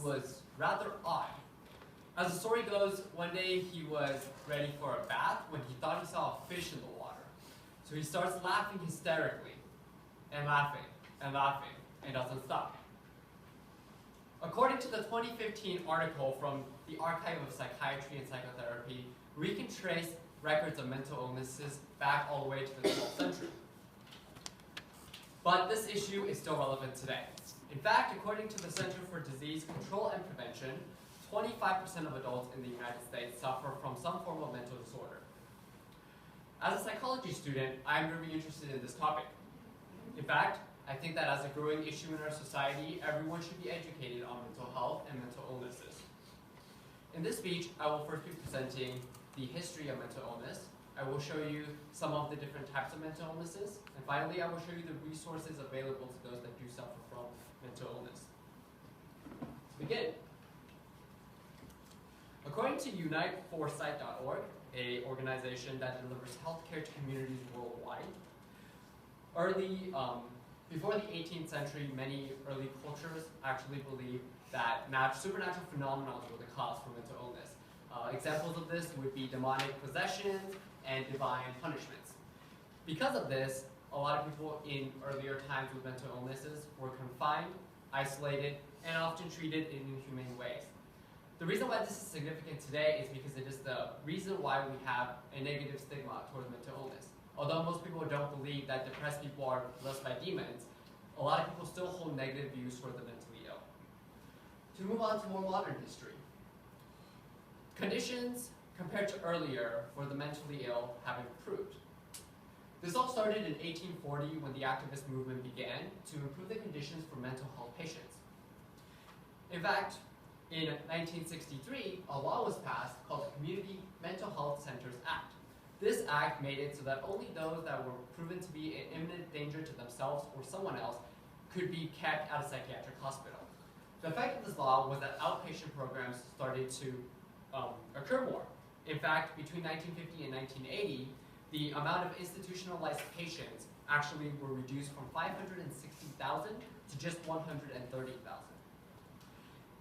was rather odd. As the story goes, one day he was ready for a bath when he thought he saw a fish in the water. So he starts laughing hysterically, and laughing, and laughing, and doesn't stop. According to the 2015 article from the Archive of Psychiatry and Psychotherapy, we can trace records of mental illnesses back all the way to the 12th century. But this issue is still relevant today. In fact, according to the Center for Disease Control and Prevention, 25% of adults in the United States suffer from some form of mental disorder. As a psychology student, I'm very interested in this topic. In fact, I think that as a growing issue in our society, everyone should be educated on mental health and mental illnesses. In this speech, I will first be presenting the history of mental illness. I will show you some of the different types of mental illnesses. And finally, I will show you the resources available to those that do suffer from mental illness. To begin, according to UniteForesight.org, an organization that delivers healthcare to communities worldwide, before the 18th century, many early cultures actually believed that supernatural phenomena were the cause for mental illness. Examples of this would be demonic possessions and divine punishments. Because of this, a lot of people in earlier times with mental illnesses were confined, isolated, and often treated in inhumane ways. The reason why this is significant today is because it is the reason why we have a negative stigma towards mental illness. Although most people don't believe that depressed people are possessed by demons, a lot of people still hold negative views toward the mentally ill. To move on to more modern history, conditions compared to earlier for the mentally ill have improved. This all started in 1840 when the activist movement began to improve the conditions for mental health patients. In fact, in 1963, a law was passed called the Community Mental Health Centers Act. This act made it so that only those that were proven to be in imminent danger to themselves or someone else could be kept at a psychiatric hospital. The effect of this law was that outpatient programs started to occur more. In fact, between 1950 and 1980, the amount of institutionalized patients actually were reduced from 560,000 to just 130,000.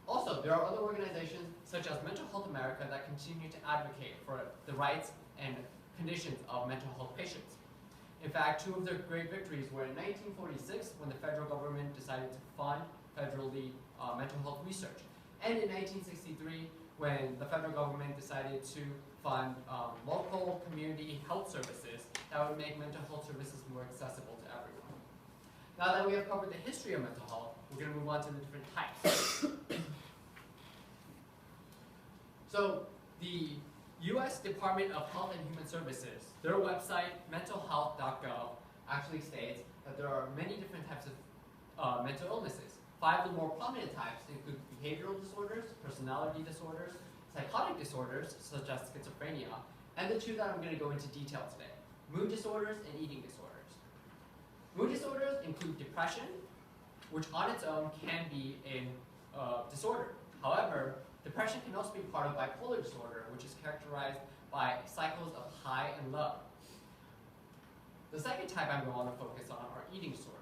Also, there are other organizations such as Mental Health America that continue to advocate for the rights and conditions of mental health patients. In fact, two of their great victories were in 1946 when the federal government decided to fund federally mental health research, and in 1963 when the federal government decided to fund local community health services that would make mental health services more accessible to everyone. Now that we have covered the history of mental health, we're going to move on to the different types. So the U.S. Department of Health and Human Services, their website, mentalhealth.gov, actually states that there are many different types of mental illnesses. 5 of the more prominent types include behavioral disorders, personality disorders, psychotic disorders, such as schizophrenia, and the 2 that I'm going to go into detail today, mood disorders and eating disorders. Mood disorders include depression, which on its own can be a disorder. However, depression can also be part of bipolar disorder, which is characterized by cycles of high and low. The second type I'm going to focus on are eating disorders.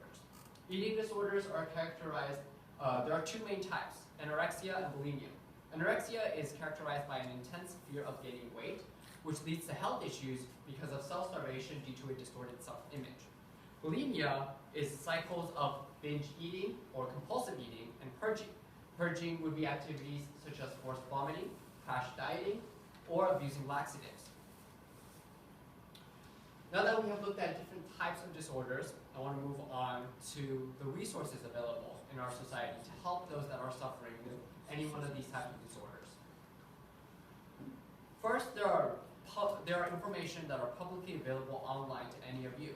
Eating disorders are characterized, there are 2 main types, anorexia and bulimia. Anorexia is characterized by an intense fear of gaining weight, which leads to health issues because of self-starvation due to a distorted self-image. Bulimia is cycles of binge eating or compulsive eating and purging. Purging would be activities such as forced vomiting, crash dieting, or abusing laxatives. Now that we have looked at different types of disorders, I want to move on to the resources available in our society to help those that are suffering with any one of these types of disorders. First, there are information that are publicly available online to any of you.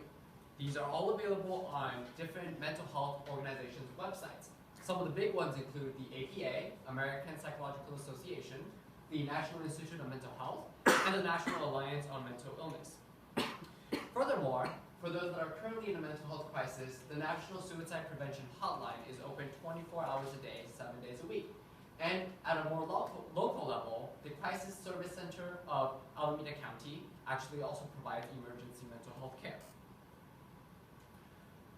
These are all available on different mental health organizations' websites. Some of the big ones include the APA, American Psychological Association, the National Institute of Mental Health, and the National Alliance on Mental Illness. Furthermore, for those that are currently in a mental health crisis, the National Suicide Prevention Hotline is open 24 hours a day, 7 days a week. And at a more local level, the Crisis Service Center of Alameda County actually also provides emergency mental health care.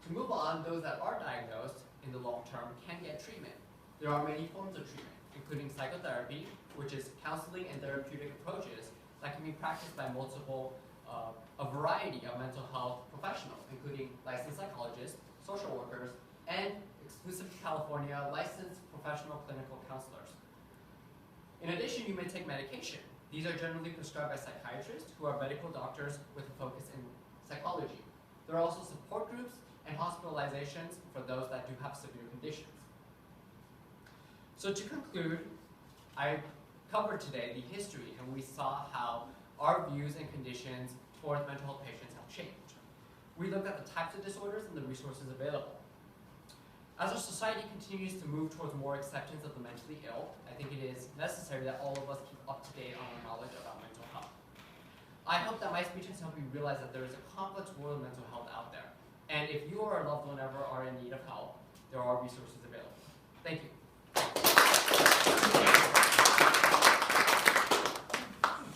To move on, those that are diagnosed in the long term can get treatment. There are many forms of treatment, including psychotherapy, which is counseling and therapeutic approaches that can be practiced by a variety of mental health professionals, including licensed psychologists, social workers, and exclusive to California, licensed professional clinical counselors. In addition, you may take medication. These are generally prescribed by psychiatrists who are medical doctors with a focus in psychology. There are also support groups and hospitalizations for those that do have severe conditions. So to conclude, I covered today the history, and we saw how our views and conditions towards mental health patients have changed. We looked at the types of disorders and the resources available. As our society continues to move towards more acceptance of the mentally ill, I think it is necessary that all of us keep up to date on our knowledge about mental health. I hope that my speech has helped you realize that there is a complex world of mental health out there. And if you or a loved one ever are in need of help, there are resources available. Thank you.